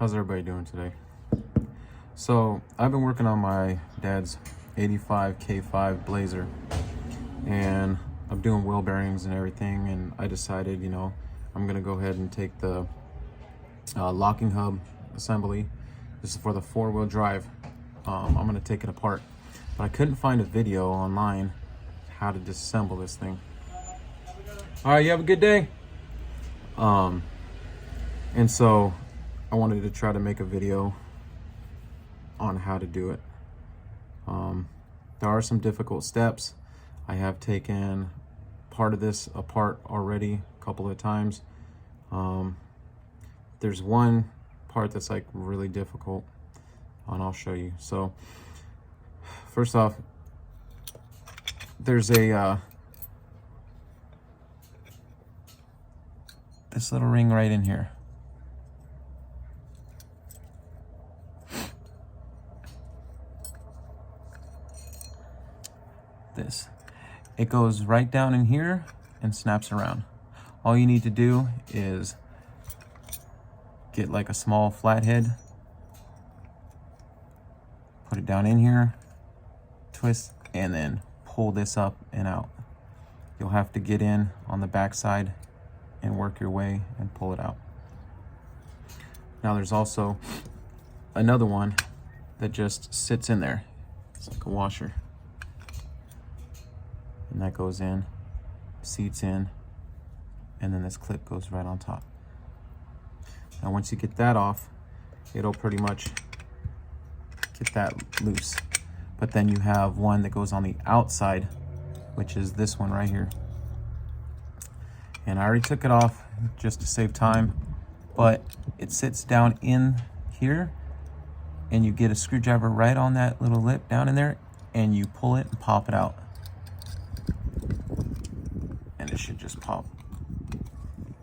How's everybody doing today? So I've been working on my dad's 85 K5 Blazer, and I'm doing wheel bearings and everything, and I decided, I'm gonna go ahead and take the locking hub assembly. This is for the 4-wheel drive. I'm gonna take it apart, but I couldn't find a video online how to disassemble this thing. All right, you have a good day. And so I wanted to try to make a video on how to do it. There are some difficult steps. I have taken part of this apart already a couple of times. There's one part that's like really difficult, and I'll show you. So first off, there's a this little ring right in here. It goes right down in here and snaps around. All you need to do is get like a small flathead, put it down in here, twist, and then pull this up and out. You'll have to get in on the back side and work your way and pull it out. Now there's also another one that just sits in there. It's like a washer. And that goes in, seats in, and then this clip goes right on top. Now once you get that off, it'll pretty much get that loose. But then you have one that goes on the outside, which is this one right here. And I already took it off just to save time, but it sits down in here, and you get a screwdriver right on that little lip down in there, and you pull it and pop it out. And it should just pop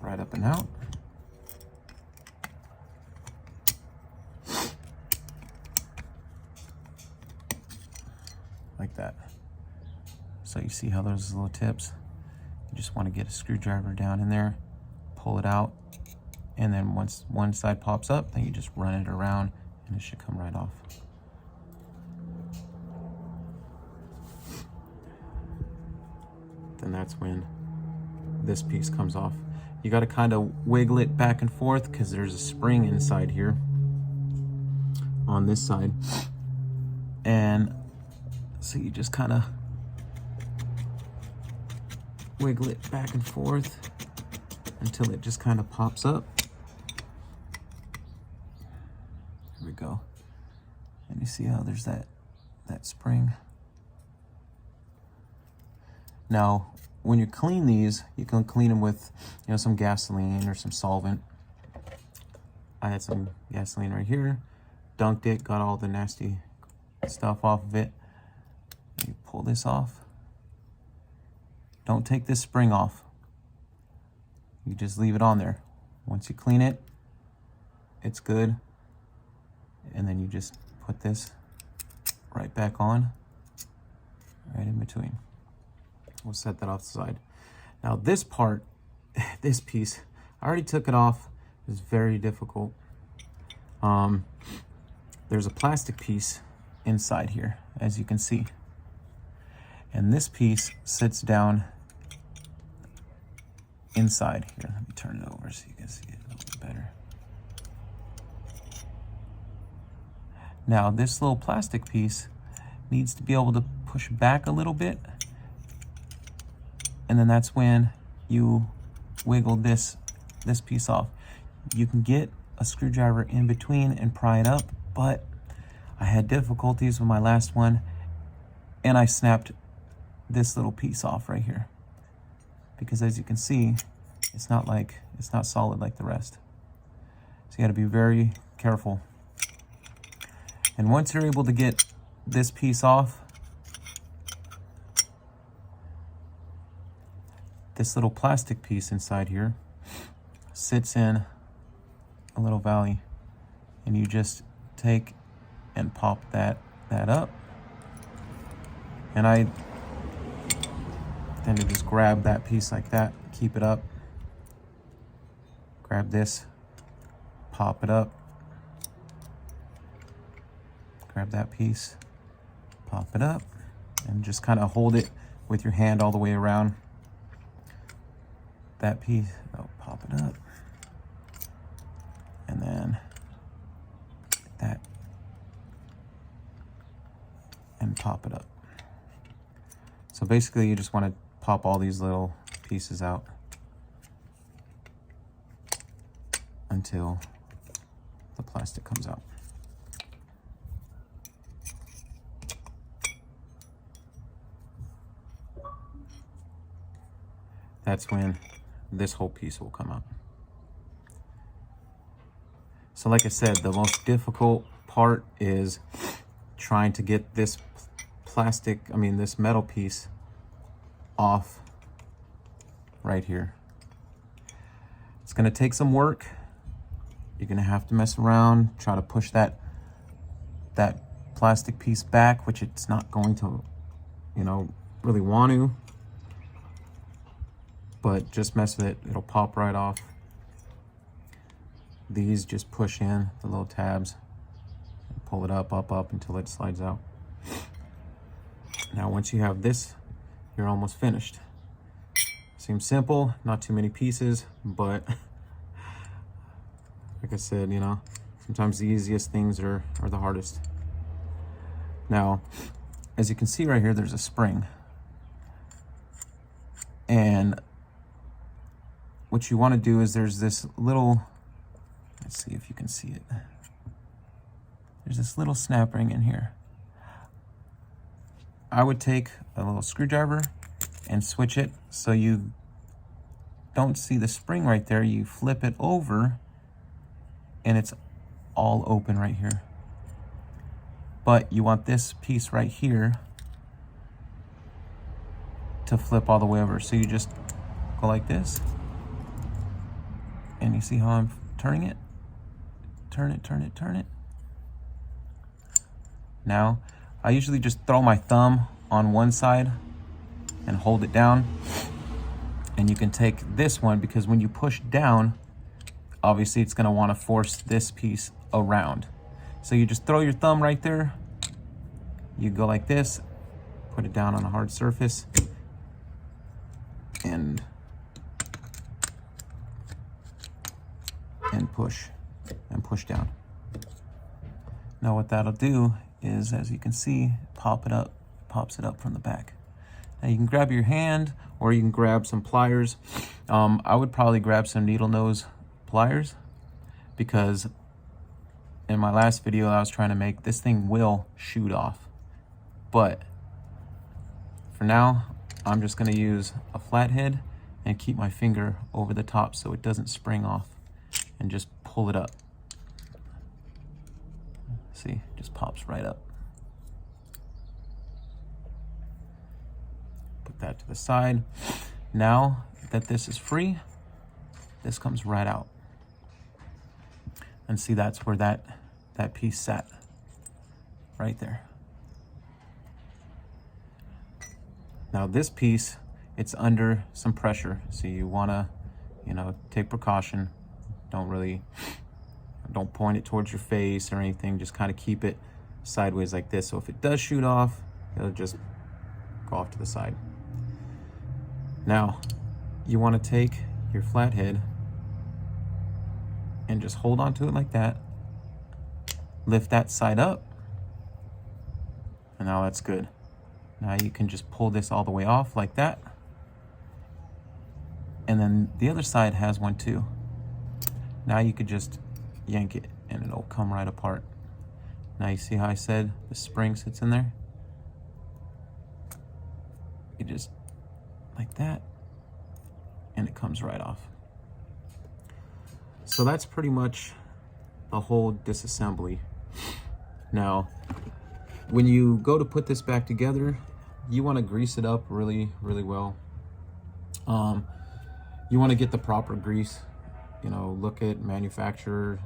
right up and out. Like that. So you see how those little tips? You just want to get a screwdriver down in there, pull it out, and then once one side pops up, then you just run it around and it should come right off. Then that's when this piece comes off. You got to kind of wiggle it back and forth because there's a spring inside here on this side, and so you just kind of wiggle it back and forth until it just kind of pops up. Here we go. And you see how there's that spring. Now, when you clean these, you can clean them with, some gasoline or some solvent. I had some gasoline right here, dunked it, got all the nasty stuff off of it. You pull this off. Don't take this spring off. You just leave it on there. Once you clean it, it's good. And then you just put this right back on, right in between. We'll set that off the side. Now this part, this piece, I already took it off. It's very difficult. There's a plastic piece inside here, as you can see. And this piece sits down inside here. Let me turn it over so you can see it a little bit better. Now this little plastic piece needs to be able to push back a little bit, and then that's when you wiggle this piece off. You can get a screwdriver in between and pry it up, but I had difficulties with my last one, and I snapped this little piece off right here. Because as you can see, it's not solid like the rest. So you gotta be very careful. And once you're able to get this piece off, this little plastic piece inside here sits in a little valley, and you just take and pop that up. And I tend to just grab that piece like that, keep it up, grab this, pop it up, grab that piece, pop it up, and just kind of hold it with your hand all the way around. That piece, pop it up, and then that, and pop it up. So basically you just want to pop all these little pieces out until the plastic comes out. That's when this whole piece will come out. So like I said, the most difficult part is trying to get this this metal piece off right here. It's gonna take some work. You're gonna have to mess around, try to push that plastic piece back, which it's not going to, really want to. But just mess with it, it'll pop right off. These just push in the little tabs and pull it up until it slides out. Now once you have this, you're almost finished. Seems simple, not too many pieces, but like I said, sometimes the easiest things are the hardest. Now, as you can see right here, there's a spring. And what you want to do is there's this little, let's see if you can see it. There's this little snap ring in here. I would take a little screwdriver and switch it so you don't see the spring right there. You flip it over and it's all open right here. But you want this piece right here to flip all the way over. So you just go like this. And you see how I'm turning it? Turn it, turn it, turn it. Now, I usually just throw my thumb on one side and hold it down. And you can take this one, because when you push down, obviously it's gonna wanna force this piece around. So you just throw your thumb right there. You go like this, put it down on a hard surface, and push down. Now what that'll do is, as you can see, pops it up from the back. Now you can grab your hand, or you can grab some pliers. I would probably grab some needle nose pliers, because in my last video I was trying to make this thing will shoot off. But for now, I'm just gonna use a flathead and keep my finger over the top so it doesn't spring off, and just pull it up. See, just pops right up. Put that to the side. Now that this is free, this comes right out. And see, that's where that piece sat, right there. Now this piece, it's under some pressure, so you wanna, take precaution. Don't point it towards your face or anything, just kind of keep it sideways like this. So if it does shoot off, it'll just go off to the side. Now, you want to take your flathead and just hold on to it like that. Lift that side up, and now that's good. Now you can just pull this all the way off like that. And then the other side has one too. Now you could just yank it and it'll come right apart. Now you see how I said the spring sits in there? You just like that, and it comes right off. So that's pretty much the whole disassembly. Now, when you go to put this back together, you want to grease it up really, really well. You want to get the proper grease. Look at manufacturer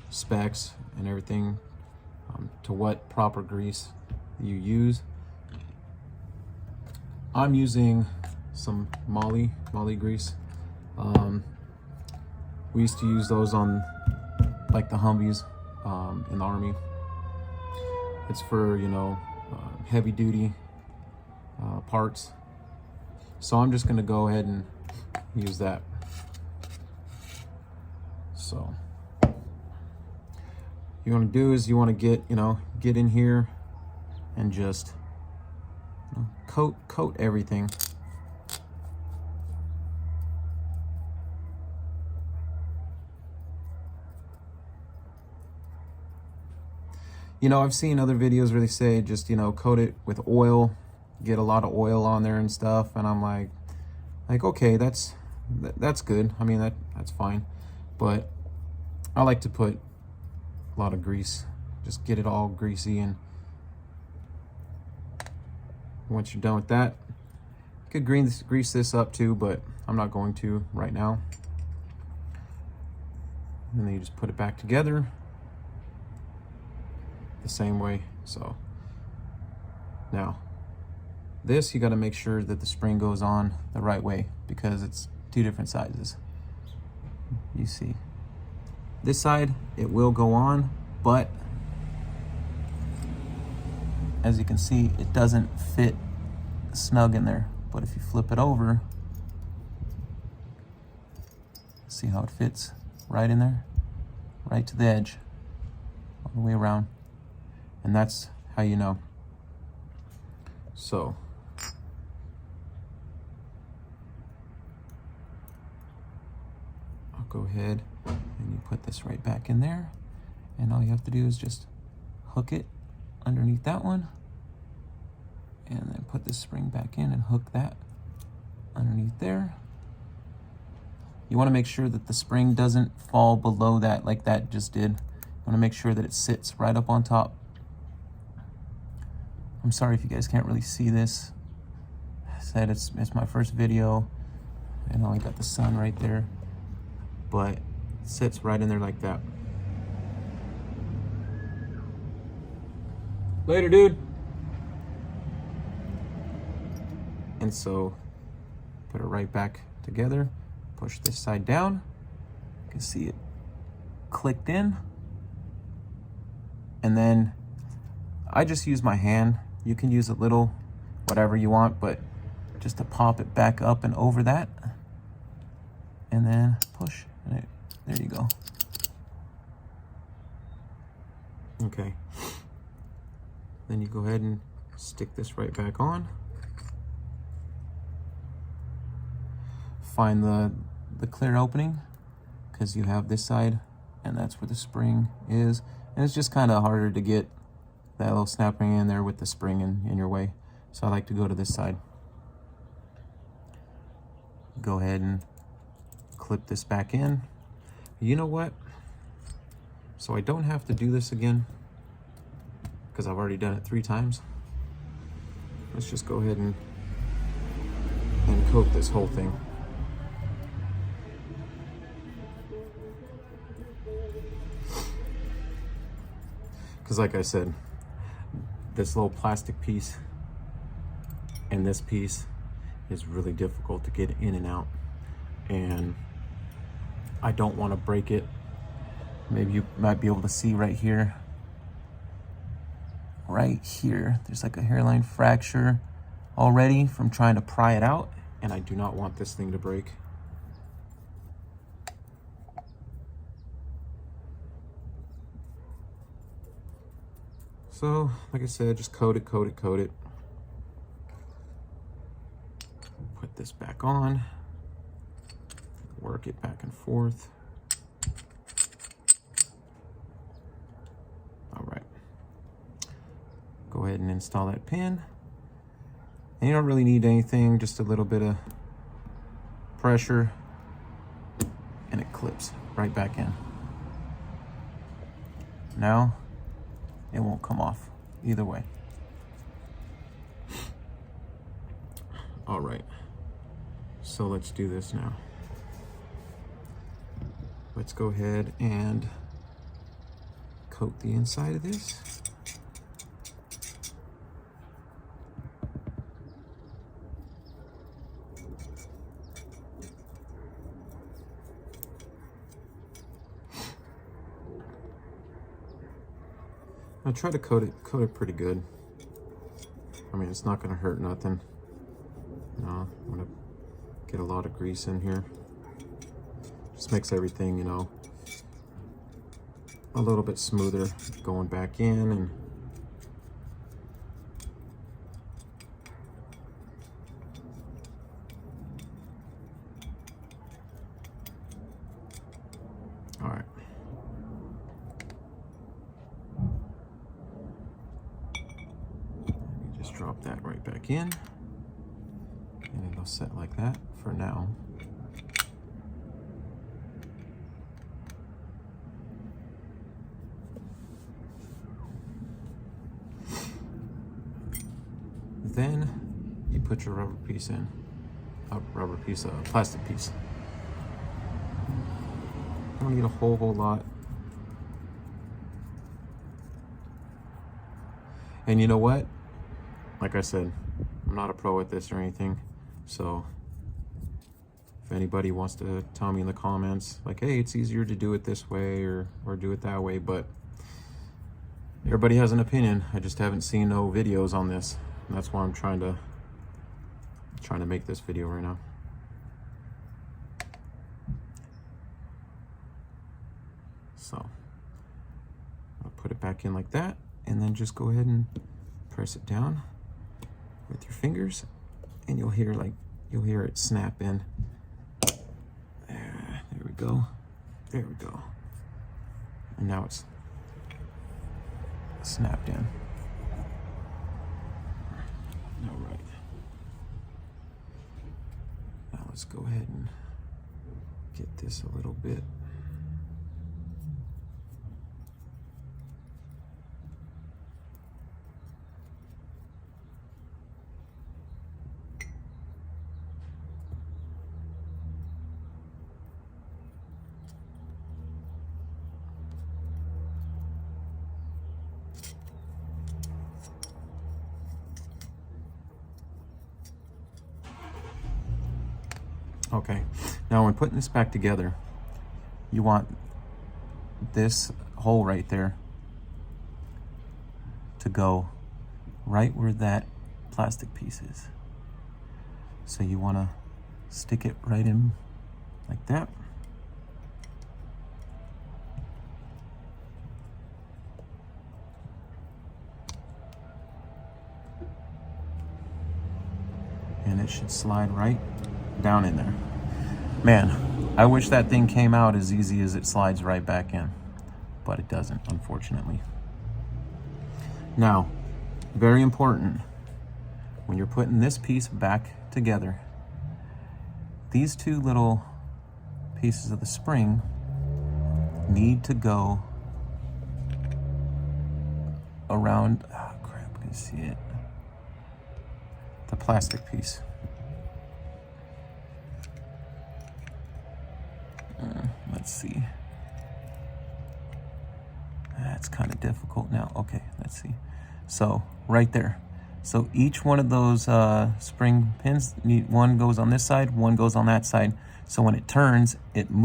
specs and everything, to what proper grease you use. I'm using some Molly grease. We used to use those on like the Humvees in the Army. It's for, you know, heavy duty parts. So I'm just going to go ahead and use that. So you want to do is you want to get in here and just coat everything. You know, I've seen other videos where they say just, you know, coat it with oil, get a lot of oil on there and stuff, and I'm like okay, that's good. I mean, that's fine, but I like to put a lot of grease, just get it all greasy. And once you're done with that, you could grease this up too, but I'm not going to right now. And then you just put it back together the same way. So now this, you got to make sure that the spring goes on the right way, because it's two different sizes. You see, this side, it will go on, but as you can see, it doesn't fit snug in there. But if you flip it over, see how it fits right in there, right to the edge, all the way around. And that's how you know. So I'll go ahead and you put this right back in there, and all you have to do is just hook it underneath that one, and then put this spring back in and hook that underneath there. You want to make sure that the spring doesn't fall below that like that just did. You want to make sure that it sits right up on top. I'm sorry if you guys can't really see this. I said it's my first video, and I only got the sun right there, but it sits right in there like that. Later, dude. And so put it right back together, push this side down. You can see it clicked in. And then I just use my hand. You can use a little, whatever you want, but just to pop it back up and over that. And then push, and there you go. Okay. Then you go ahead and stick this right back on. Find the clear opening, because you have this side, and that's where the spring is. And it's just kind of harder to get that little snap ring in there with the spring in your way. So I like to go to this side. Go ahead and clip this back in. You know what? So I don't have to do this again, because I've already done it 3 times. Let's just go ahead and coat this whole thing. Because like I said, this little plastic piece and this piece is really difficult to get in and out. And I don't want to break it. Maybe you might be able to see right here. Right here, there's like a hairline fracture already from trying to pry it out, and I do not want this thing to break. So, like I said, just coat it. Put this back on. Work it back and forth. All right. Go ahead and install that pin. And you don't really need anything, just a little bit of pressure, and it clips right back in. Now, it won't come off either way. All right, so let's do this now. Let's go ahead and coat the inside of this. I try to coat it pretty good. I mean, it's not gonna hurt nothing. I'm gonna get a lot of grease in here. Just makes everything, you know, a little bit smoother going back in. And all right. Just drop that right back in, and it'll set like that for now. Then you put your rubber piece in, a plastic piece. Don't need a whole lot. And you know what? Like I said, I'm not a pro at this or anything. So if anybody wants to tell me in the comments, like, hey, it's easier to do it this way or do it that way, but everybody has an opinion. I just haven't seen no videos on this. And that's why I'm trying to make this video right now. So I'll put it back in like that, and then just go ahead and press it down with your fingers, and you'll hear it snap in. There we go. There we go. And now it's snapped in. All right. Now let's go ahead and get this a little bit. Okay, now when putting this back together, you want this hole right there to go right where that plastic piece is. So you want to stick it right in like that. And it should slide right down in there. Man, I wish that thing came out as easy as it slides right back in, but it doesn't, unfortunately. Now, very important, when you're putting this piece back together, these two little pieces of the spring need to go around, oh crap, I can see it, the plastic piece. Let's see. That's kind of difficult now. Okay, let's see. So right there. So each one of those spring pins, one goes on this side, one goes on that side. So when it turns, it moves.